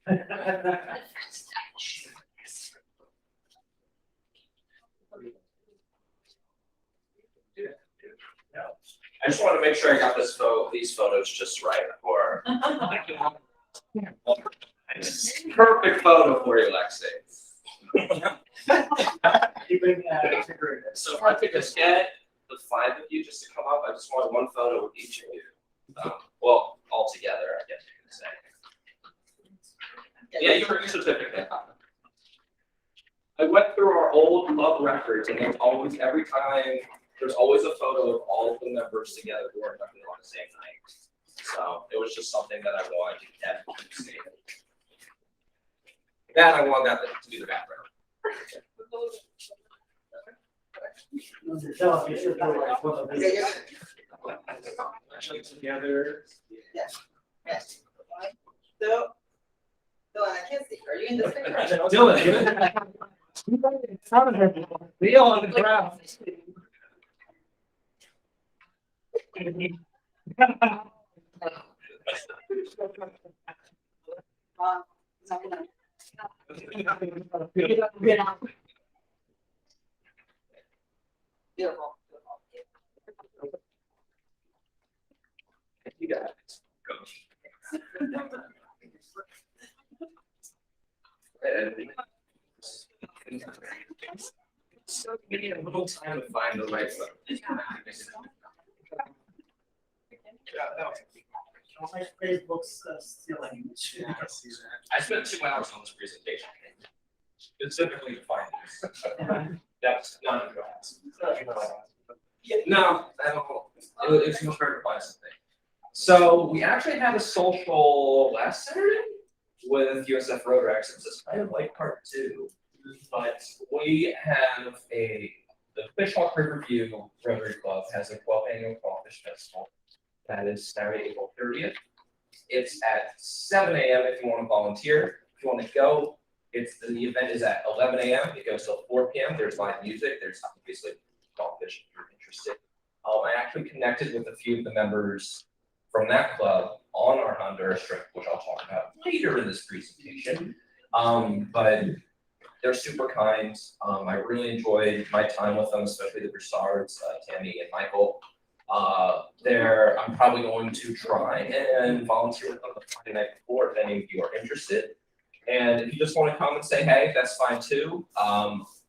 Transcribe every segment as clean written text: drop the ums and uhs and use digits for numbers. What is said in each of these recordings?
I just want to make sure I got these photos just right for. Perfect photo for you, Lexi. So if I could just get the 5 of you just to come up, I just want one photo with each of you. Well, all together, I guess you could say. Yeah, your certificate. I went through our old club records, and there's always a photo of all of the members together who are inducted on the same night. So it was just something that I wanted to definitely see. That I want that to be the background. Actually together. Yes. Yes. So I can't see. Are you in this picture? Dylan. Leo on the ground. Beautiful. You got it. So we need a little time to find the right photo. Facebook's stealing. I spent 2 hours on this presentation. Specifically to find this. That's not a class. No, I don't. It's much harder to find something. So we actually had a social last Saturday with USF Rotaract. It's just kind of like part 2, but we have the Fishhawk Riverview Rotary Club has a 12th annual Crawfish Festival. That is Saturday, April 30th. It's at 7 a.m. if you want to volunteer. If you want to go, the event is at 11 a.m. It goes till 4 p.m. There's live music. There's obviously crawfish if you're interested. I actually connected with a few of the members from that club on our Honduras trip, which I'll talk about later in this presentation. But they're super kind. I really enjoyed my time with them, especially the Broussards, Tammy and Michael. I'm probably going to try and volunteer with them the Friday night before if any of you are interested. And if you just want to come and say hey, that's fine too.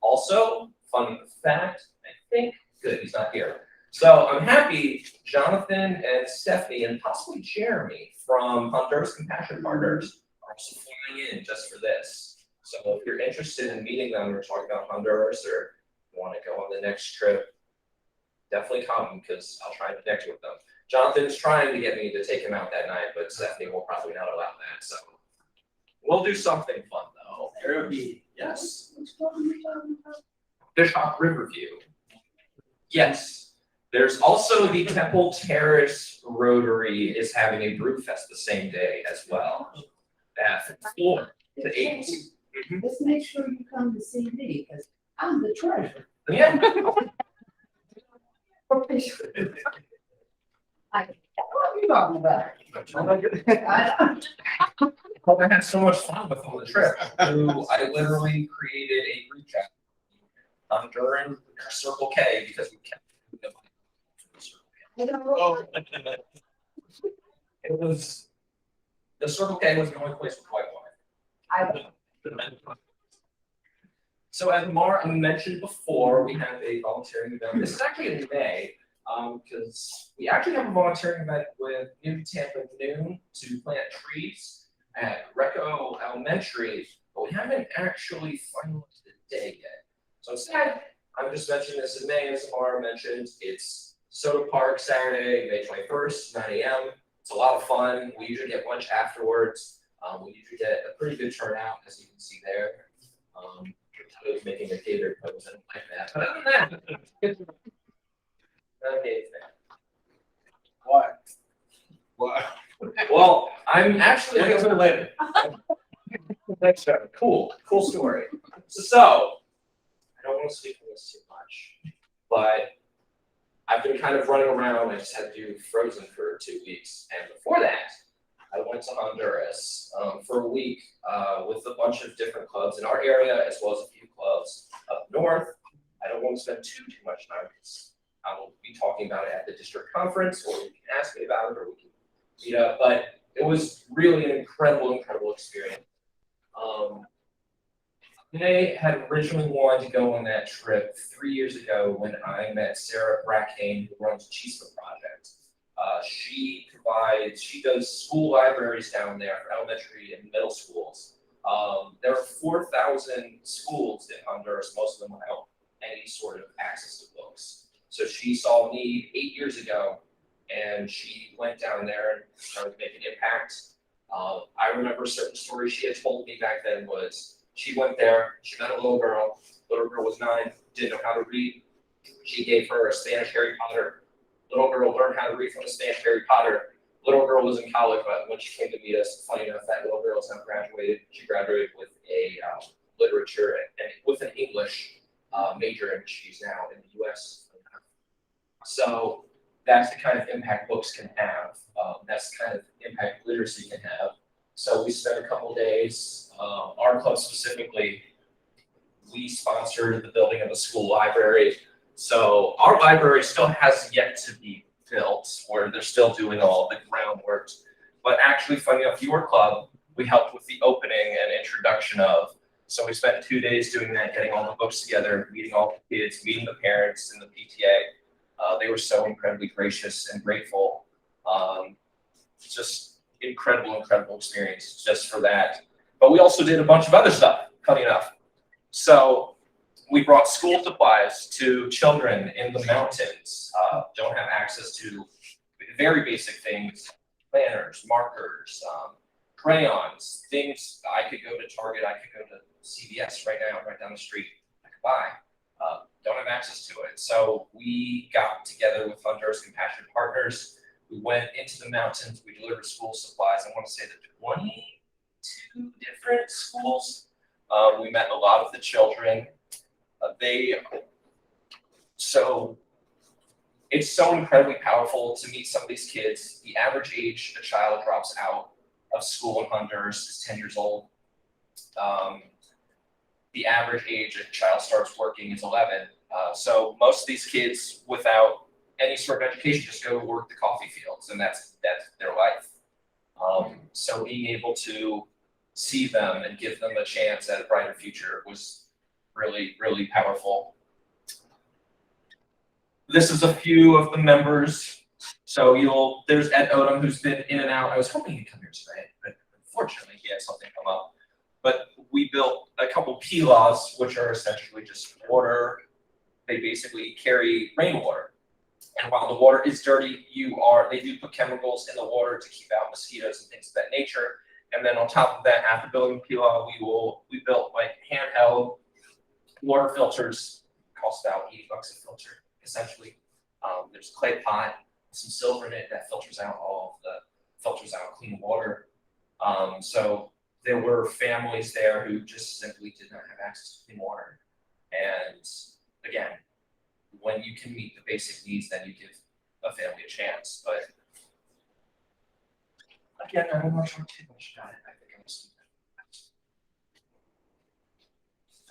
Also, fun fact, I think, good, he's not here. So I'm happy Jonathan and Stephanie and possibly Jeremy from Honduras Compassion Partners are also flying in just for this. So if you're interested in meeting them or talking about Honduras or want to go on the next trip, definitely come because I'll try to connect with them. Jonathan's trying to get me to take him out that night, but Stephanie will probably not allow that. So we'll do something fun though. There will be, yes. Fishhawk Riverview. Yes. There's also the Temple Terrace Rotary is having a brew fest the same day as well. At 4 to 8. Just make sure you come to see me, because I'm the treasurer. Yeah. What are you talking about? Well, I had so much fun with on the trip. I literally created a group chat during Circle K because we kept. Oh. It was the Circle K was the only place with white wine. So as Mara mentioned before, we have a volunteering event. This is actually in May, because we actually have a volunteering event with New Tampa Noon to plant trees at Recco Elementary, but we haven't actually finalized the day yet. So instead, I'm just mentioning this in May, as Mara mentioned. It's Soda Park, Saturday, May 21st, 9 a.m. It's a lot of fun. We usually get lunch afterwards. We usually get a pretty good turnout, as you can see there. I was making a catered pose and like that. But other than that, okay. What? What? Well, I'm actually We'll get to it later. Thanks, Trevor. Cool story. So I don't want to speak on this too much, but I've been kind of running around. I just had to do Frozen for 2 weeks, and before that, I I went to Honduras for a week with a bunch of different clubs in our area, as well as a few clubs up north. I don't want to spend too much time because I will be talking about it at the district conference, or you can ask me about it, or we can meet up. But it was really an incredible experience. I had originally wanted to go on that trip 3 years ago when I met Sarah Brackane, who runs Chispa Project. She does school libraries down there for elementary and middle schools. There are 4,000 schools in Honduras, most of them without any sort of access to books. So she saw me 8 years ago, and she went down there and started to make an impact. I remember a certain story she had told me back then was, she went there, she met a little girl was 9, didn't know how to read. She gave her a Spanish Harry Potter. Little girl learned how to read from a Spanish Harry Potter. Little girl was in college, but when she came to meet us, funny enough, that little girl is now graduated. She graduated with a literature and with an English major, and she's now in the US. So that's the kind of impact books can have. That's the kind of impact literacy can have. So we spent a couple days, our club specifically, we sponsored the building of a school library. So our library still has yet to be built, where they're still doing all the groundwork. But actually, funny enough, your club, we helped with the opening and introduction of. So we spent 2 days doing that, getting all the books together, meeting all the kids, meeting the parents and the PTA. They were so incredibly gracious and grateful. Just incredible experience just for that. But we also did a bunch of other stuff, funny enough. So we brought school supplies to children in the mountains, don't have access to very basic things, planners, markers, crayons, things. I could go to Target, I could go to CVS right down the street, I could buy. Don't have access to it. So we got together with Honduras Compassionate Partners. We went into the mountains, we delivered school supplies. I want to say that 22 different schools. We met a lot of the children. So it's so incredibly powerful to meet some of these kids. The average age a child drops out of school in Honduras is 10 years old. The average age a child starts working is 11. So most of these kids without any sort of education just go work the coffee fields, and that's their life. So being able to see them and give them a chance at a brighter future was really powerful. This is a few of the members. So there's Ed Odom, who's been in and out. I was hoping he'd come here today, but unfortunately he had something come up. But we built a couple pilas, which are essentially just water. They basically carry rainwater. And while the water is dirty, they do put chemicals in the water to keep out mosquitoes and things of that nature. And then on top of that, after building Pila, we built like handheld water filters. Cost about $80 a filter, essentially. There's a clay pot, some silver in it that filters out clean water. So there were families there who just simply did not have access to clean water. And again, when you can meet the basic needs, then you give a family a chance. But again, I don't want to talk too much about it.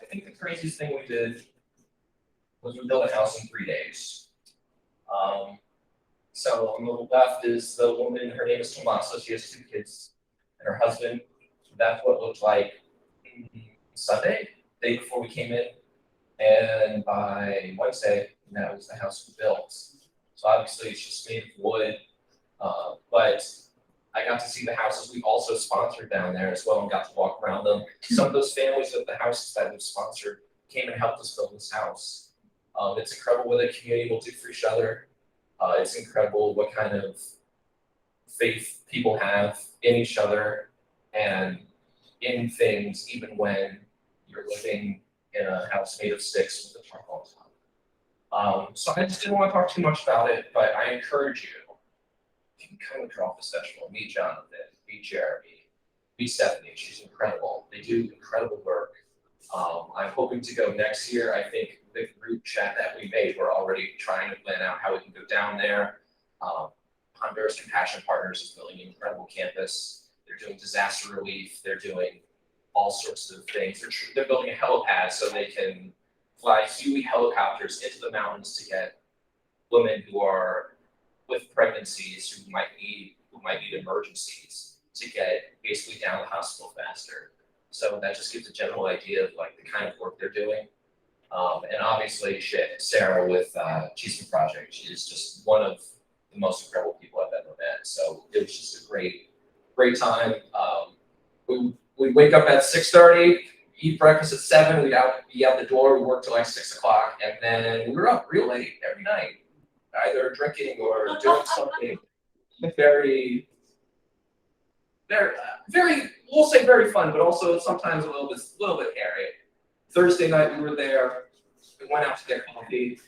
I think the craziest thing we did was we built a house in 3 days. So on the left is the woman, her name is Tomasa, she has 2 kids, and her husband. That's what it looked like Sunday, day before we came in. And by Wednesday, that was the house we built. So obviously it's just made of wood, but I got to see the houses we also sponsored down there as well and got to walk around them. Some of those families of the houses that we've sponsored came and helped us build this house. It's incredible what the community will do for each other. It's incredible what kind of faith people have in each other and in things, even when you're living in a house made of sticks with a tarp on top. So I just didn't want to talk too much about it, but I encourage you, if you can come and drop this festival, meet Jonathan, meet Jeremy, meet Stephanie, she's incredible. They do incredible work. I'm hoping to go next year. I think the group chat that we made, we're already trying to plan out how we can go down there. Honduras Compassion Partners is building an incredible campus. They're doing disaster relief. They're doing all sorts of things. They're building a helipad so they can fly Huey helicopters into the mountains to get women who are with pregnancies who might need emergencies to get basically down the hospital faster. So that just gives a general idea of like the kind of work they're doing. And obviously, Sarah with Cheeseman Project, she is just one of the most incredible people I've ever met. So it was just a great time. We wake up at 6:30, eat breakfast at 7. We'd be out the door. We work till like 6 o'clock, and then we were up real late every night, either drinking or doing something very, we'll say very fun, but also sometimes a little bit hairy. Thursday night we were there. We went out to get coffee.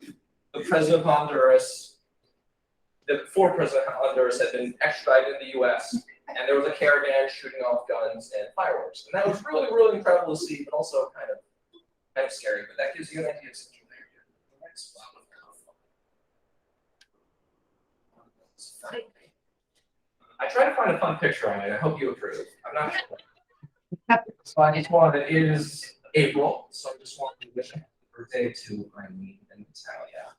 The president of Honduras, the former president of Honduras, had been extradited in the U.S. and there was a caravan shooting off guns and fireworks, and that was really, really incredible to see, but also kind of scary. But that gives you an idea of Central America. I tried to find a fun picture on it. I hope you approve. I'm not sure. So I just wanted, it is April, so I just wanted to wish a happy birthday to Eileen and Natalia.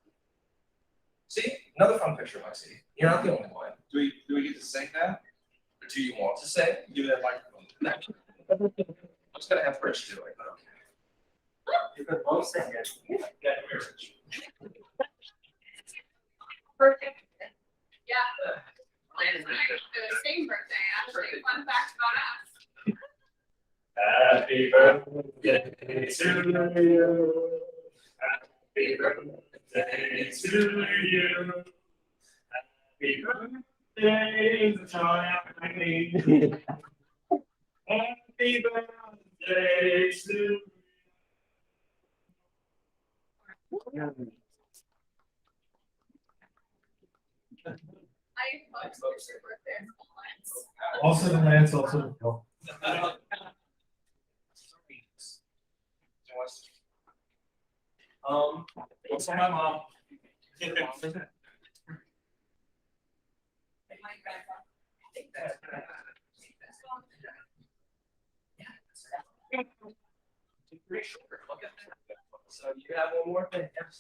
See, another fun picture, Lexi. You're not the only one. Do we get to sing that? Or do you want to say? Give me that microphone. I'm just gonna have Rich do it, but okay. You could both sing it. Yeah, Rich. Perfect. Yeah. It's the same birthday, actually. Fun fact about us. Happy birthday to you. Happy birthday to you. Happy birthday to Eileen. Happy birthday to you. I hope it's your birthday. Also the Lance, also the Phil. What's on my mom? Pretty sure. Look at that. So you have one more thing. Yes.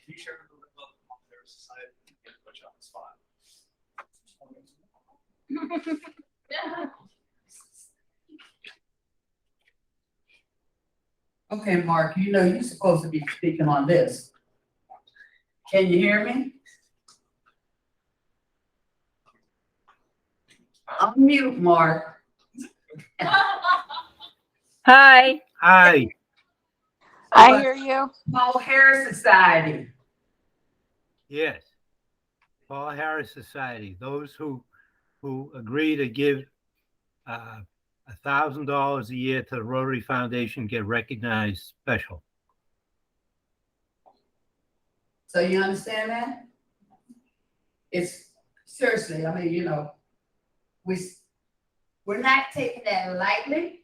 You sure their society can put you on the spot. Yeah. Okay, Mark, you know you're supposed to be speaking on this. Can you hear me? Unmute, Mark. Hi. Hi, I hear you. Paul Harris Society. yes. Paul Harris Society, those who agree to give $1,000 a year to the Rotary Foundation get recognized special. So you understand that? It's seriously, I mean, you know, we're not taking that lightly.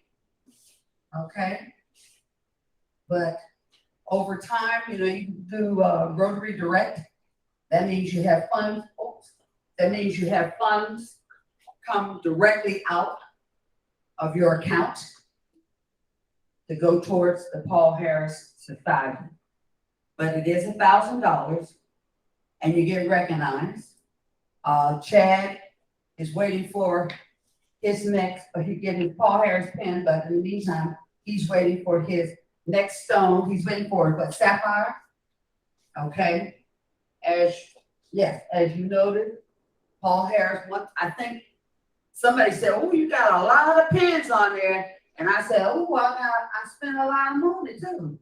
Okay? But over time, you know, you can do Rotary Direct. That means you have funds. That means you have funds come directly out of your account to go towards the Paul Harris Society. But it is $1,000 and you get recognized. Chad is waiting for his next, he getting Paul Harris pen, but in the meantime, he's waiting for his next stone. He's waiting for it, but sapphire. Okay. As you noted, Paul Harris, I think somebody said, oh, you got a lot of pens on there. And I said, oh, I spent a lot of money too.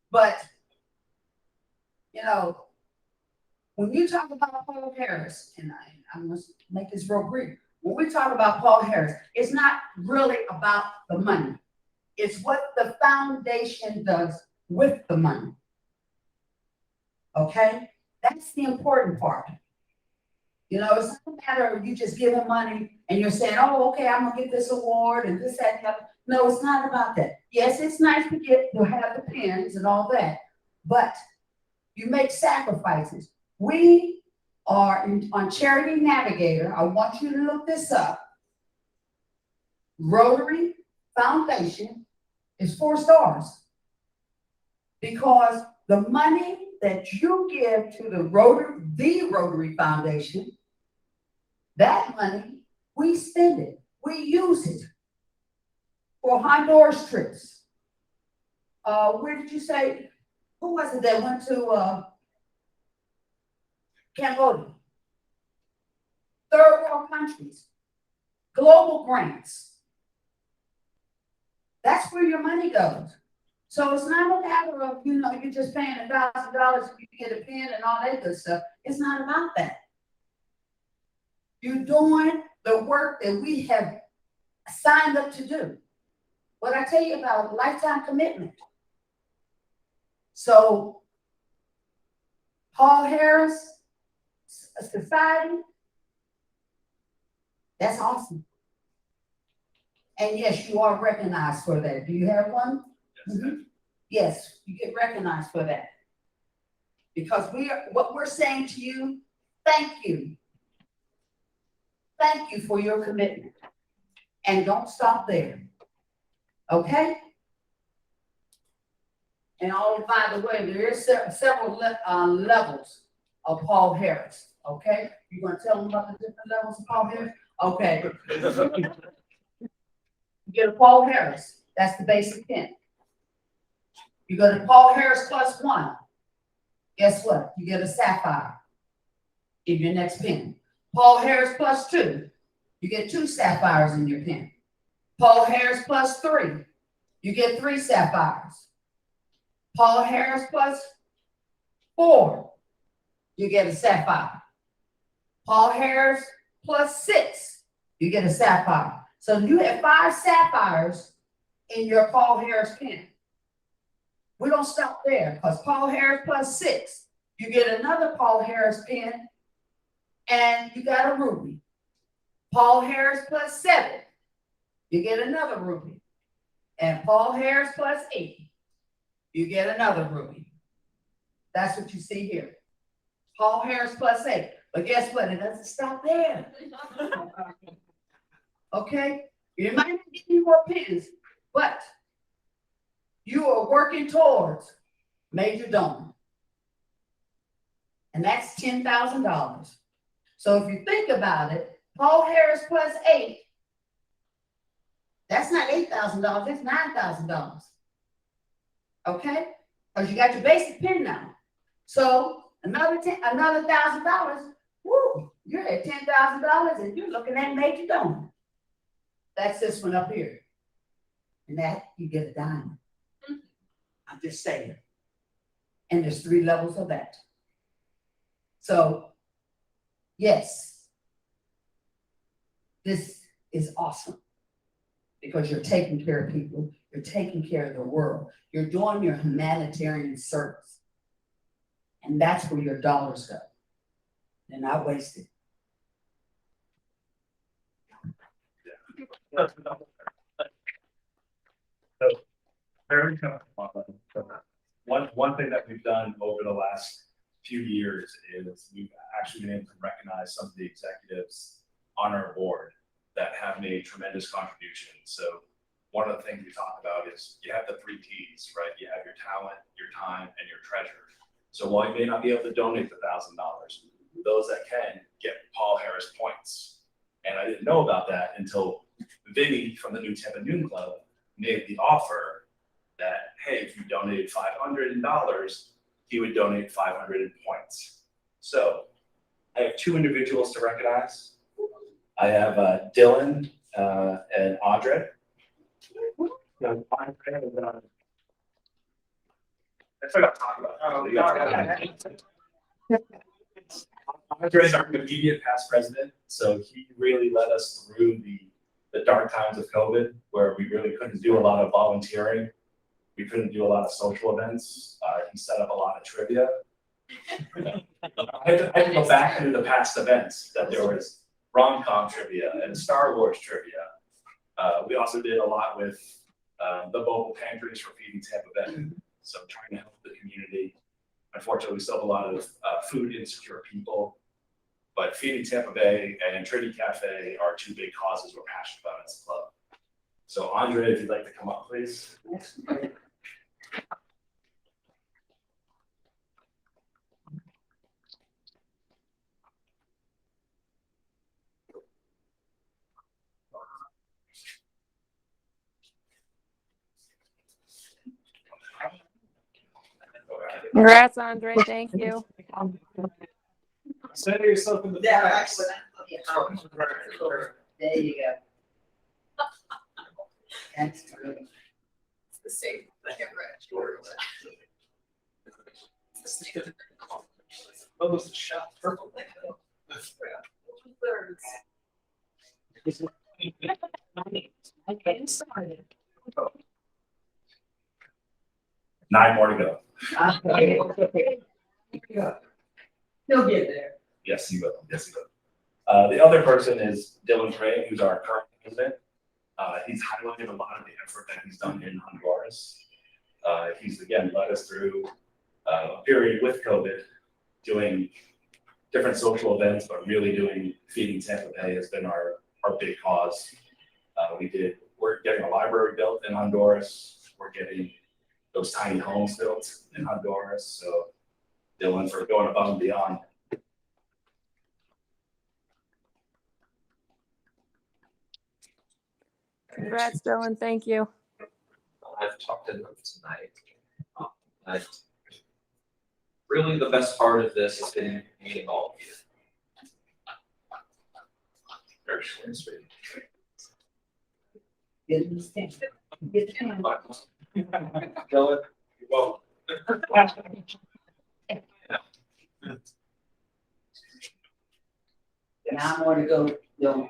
But, you know, when you talk about Paul Harris, and I must make this real brief. When we talk about Paul Harris, it's not really about the money. It's what the foundation does with the money. Okay? That's the important part. You know, it's not a matter of you just giving money and you're saying, oh, okay, I'm gonna get this award and this, that, and the other. No, it's not about that. Yes, it's nice to have the pens and all that, but You make sacrifices. We are on Charity Navigator. I want you to look this up. Rotary Foundation is 4 stars because the money that you give to the Rotary Foundation, that money, we spend it, we use it for Honduras trips. Where did you say, who was it that went to Cambodia? Third world countries, global grants. That's where your money goes. So it's not a matter of, you're just paying $1,000, you get a pen and all that good stuff. It's not about that. You're doing the work that we have signed up to do. What I tell you about lifetime commitment. So Paul Harris Society, that's awesome. And yes, you are recognized for that. Do you have one? Mm-hmm. Yes, you get recognized for that. Because what we're saying to you, thank you. Thank you for your commitment. And don't stop there. Okay? And by the way, there is several levels of Paul Harris. Okay? You gonna tell them about the different levels of Paul Harris? Okay. You get a Paul Harris, that's the basic pen. You go to Paul Harris +1. Guess what? You get a sapphire in your next pen. Paul Harris +2. You get 2 sapphires in your pen. Paul Harris +3. You get 3 sapphires. Paul Harris +4. You get a sapphire. Paul Harris +6. You get a sapphire. So you have 5 sapphires in your Paul Harris pen. We don't stop there because Paul Harris +6. You get another Paul Harris pen and you got a ruby. Paul Harris +7. You get another ruby. And Paul Harris +8. You get another ruby. That's what you see here. Paul Harris +8. But guess what? It doesn't stop there. Okay? You might not get any more pens, but you are working towards major donor. And that's $10,000. So if you think about it, Paul Harris +8, that's not $8,000, that's $9,000. Okay? Because you got your basic pen now. So another $1,000, woo, you're at $10,000 and you're looking at major donor. That's this one up here. And that you get a diamond. I'm just saying. And there's 3 levels of that. So, yes, this is awesome because you're taking care of people, you're taking care of the world, you're doing your humanitarian service. And that's where your dollars go. They're not wasted. So, very kind of one thing that we've done over the last few years is we've actually been able to recognize some of the executives on our board that have made tremendous contributions. So one of the things we talk about is you have the 3 T's, right? You have your talent, your time, and your treasure. So while you may not be able to donate the $1,000, those that can get Paul Harris points. And I didn't know about that until Vinny from the New Tampa Noon Club made the offer that, hey, if you donated $500, he would donate 500 in points. So I have 2 individuals to recognize. I have Dylan and Audrey. That's what I'm talking about. Andre is our immediate past president, so he really led us through the dark times of COVID, where we really couldn't do a lot of volunteering. We couldn't do a lot of social events. He set up a lot of trivia. I had to go back into the past events that there was rom-com trivia and Star Wars trivia. We also did a lot with the mobile pantries for Feeding Tampa Bay. So trying to help the community. Unfortunately, we still have a lot of food insecure people. But Feeding Tampa Bay and Trinity Cafe are two big causes we're passionate about as a club. So Andre, if you'd like to come up, please. Congrats, Andre. Thank you. Center yourself in the Yeah, back. actually. There you go. That's great. It's the same thing, right? It's the same. Oh, it's a shot. Purple. Nine more to go. He'll get there. Yes, he will. Yes, he will. The other person is Dylan Craig, who's our current president. He's highlighted a lot of the effort that he's done in Honduras. He's again led us through a period with COVID, doing different social events, but really doing Feeding Tampa Bay has been our big cause. We're getting a library built in Honduras. We're getting those tiny homes built in Honduras. So Dylan, for going above and beyond. Congrats, Dylan. Thank you. I've talked to them tonight. Really, the best part of this has been meeting all of you. Very short and sweet. Get the stamp. Get the stamp. Dylan, you're welcome. Now more to go. Go.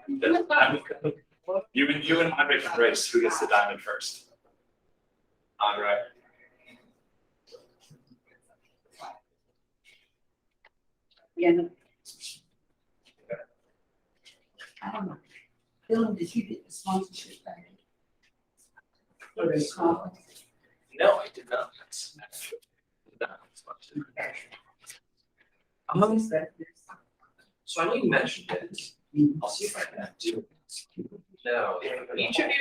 You and Andre can race. Who gets the diamond first? Andre. Yeah. I don't know. Dylan, did you get the sponsorship back? For the conference? No, I did not. So I know you mentioned it. I'll see if I can do it. No, each of you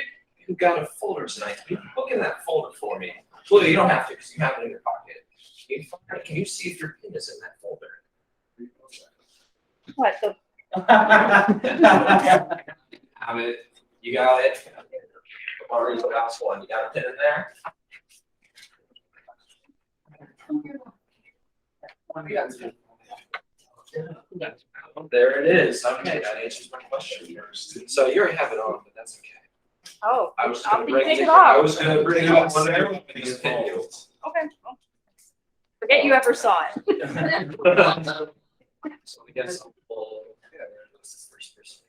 who got a folder tonight, can you look in that folder for me? Well, you don't have to because you have it in your pocket. Can you see if your pin is in that folder? What the? Have it. You got it. Mario's the last one. You got a pin in there? There it is. Okay, that answers my question first. So you already have it on, but that's okay. Oh, I was I'll gonna be bring taking it. it off. I was gonna bring it up one of these pin you. okay. Forget you ever saw it. So we get some full. First person.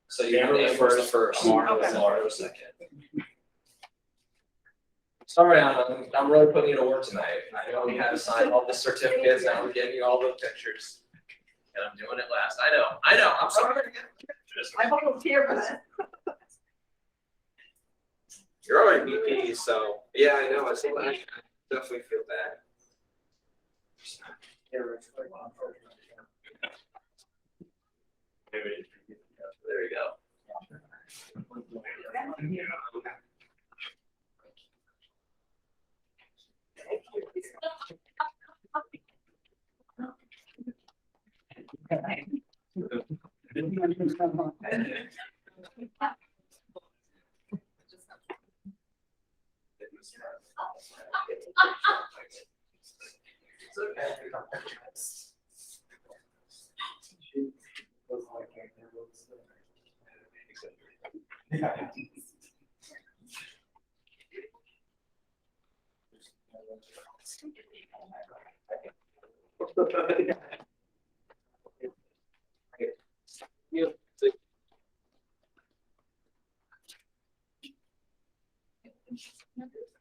So you have the first. Mario second. Sorry, I'm really putting you to work tonight. I know we had to sign all the certificates, now we're getting you all the pictures. And I'm doing it last. I know, I'm sorry. I volunteer for that. You're already VP, so, yeah, I know, I definitely feel bad. There you go.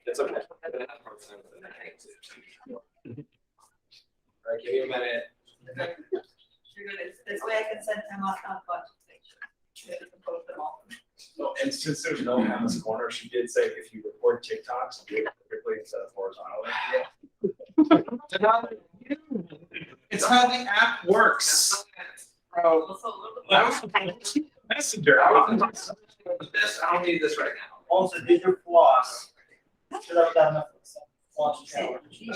It's okay. Alright, give me a minute. This way I can send them off on bunch of things. Post them all. Oh, and since there's no one in this corner, she did say if you record TikToks, do it vertically instead of horizontally. It's how the app works. Bro. Messenger. I don't need this right now. Also, did your floss? Should have done a floss challenge. Yeah.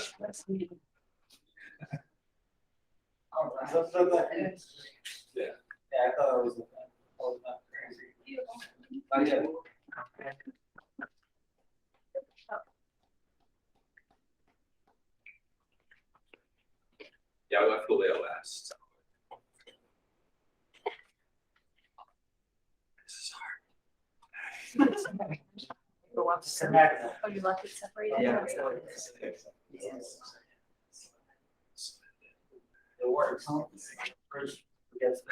Yeah, I thought it was not crazy. Oh, yeah. Yeah, I went Julio last. This is hard. Oh, you left it separated? Yeah. It works, huh? First, we get some-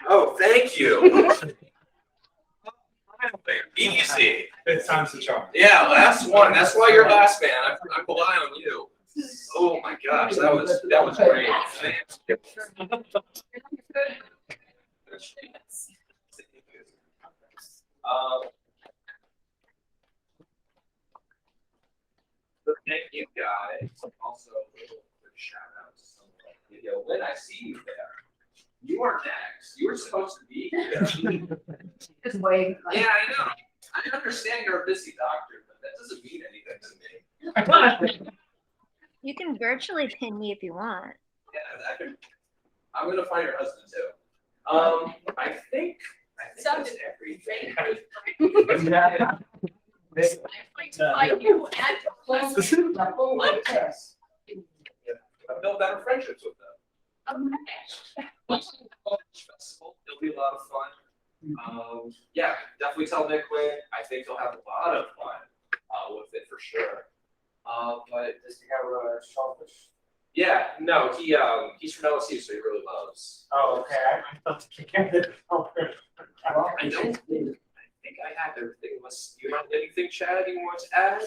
Oh, thank you. Easy. It's time to charge. Yeah, last one. That's why you're last, man. I rely on you. Oh my gosh, that was great. Thank you guys. Also, a little quick shout out to someone. Yo, when I see you there, you are next. You were supposed to be here. Just wait. Yeah, I know. I understand you're a busy doctor, but that doesn't mean anything to me. You can virtually pin me if you want. Yeah, I'm gonna find your husband too. I think that's everything. Like you and I've built better friendships with them. Festival, it'll be a lot of fun. Yeah, definitely tell Nick Quinn. I think he'll have a lot of fun with it for sure. But Does he have a shellfish? yeah, no, he's from LSU, so he really loves. Oh, okay, I thought you can't get shellfish. I don't think I have everything. Unless you have anything, Chad, you want to add?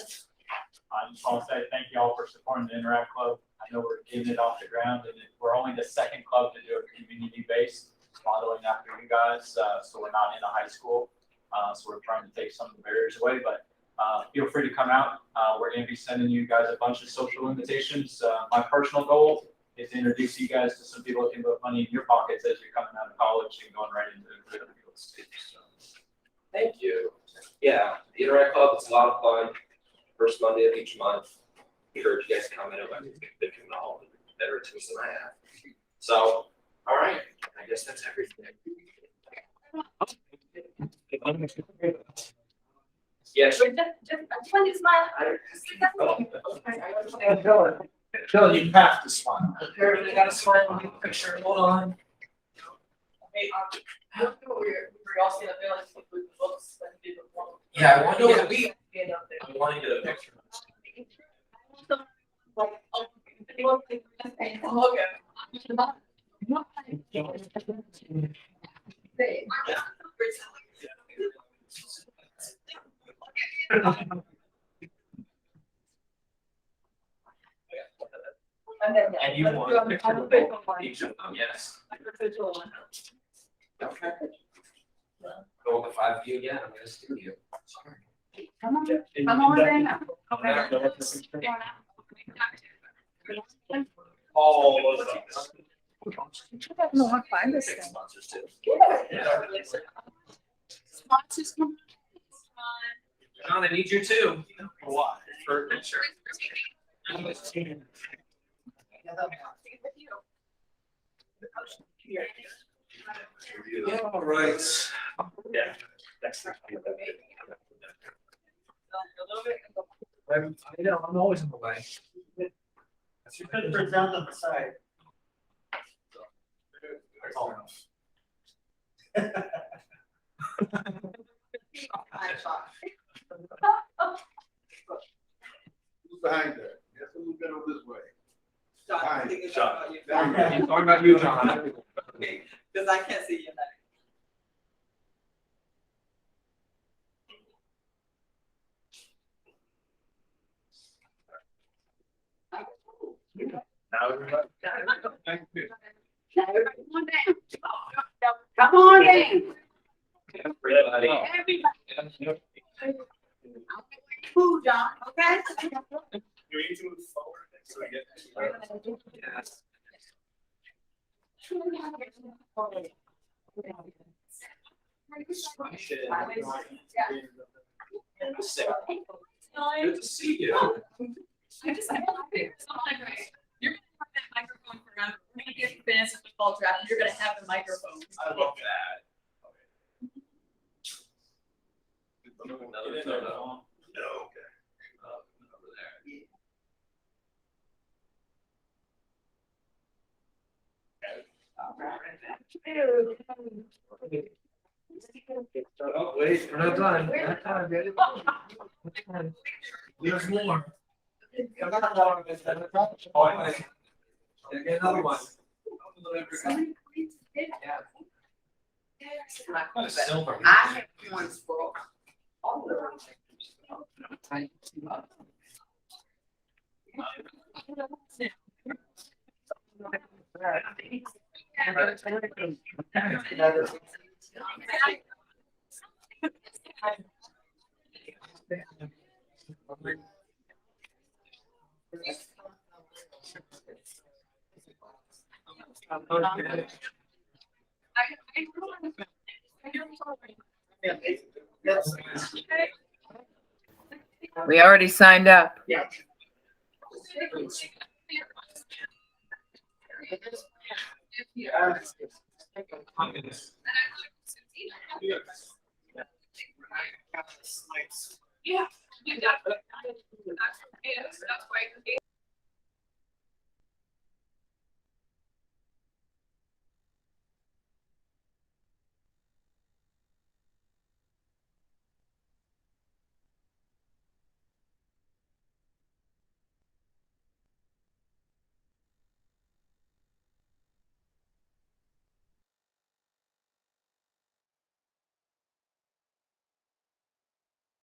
I just want to say thank you all for supporting the Interact Club. I know we're getting it off the ground, and we're only the second club to do it community-based, modeling after you guys. So we're not in a high school, so we're trying to take some of the barriers away. But feel free to come out. We're going to be sending you guys a bunch of social invitations. My personal goal is to introduce you guys to some people who can put money in your pockets as you're coming out of college and going right into the real estate. So. Thank you. Yeah, the Interact Club is a lot of fun. First Monday of each month. I encourage you guys to come in. I think they've given all better to us than I have. So, all right. I guess that's everything. Yes. Phil, you have to smile. Everybody got a smile on the picture, hold on. Hey, we all see the feelings with the books that you did before. Yeah, I want to get Stand up there. I want to get a picture. And you want a picture of each of them, yes. Okay. Go with the 5 of you again. I'm gonna steal you. Sorry. Come on in. All those things. I don't know how to find this thing. Sponsors too. Sponsors come. John, I need you too. For what? For a picture. All right. Yeah. Next time. I know, I'm always in the way. You could present on the side. That's all enough. Who's behind that? Yes, a little bit over this way. John, I think it's John. about you. He's talking about you, John. Because I can't see you in that. Come on in. Everybody. Food, John, okay? We need to move forward. So I get. Yes. Good to see you. I just have something right. You're gonna have that microphone forever. We're gonna get fans of football draft. You're gonna have the microphone. I love that. No, okay. Over there. Oh, wait, we're not done. We're not done, baby. There's more. I got another one. Oh, I get another one. Silver. I have points for all of them. We already signed up. Yeah. Yeah. You got it. That's why.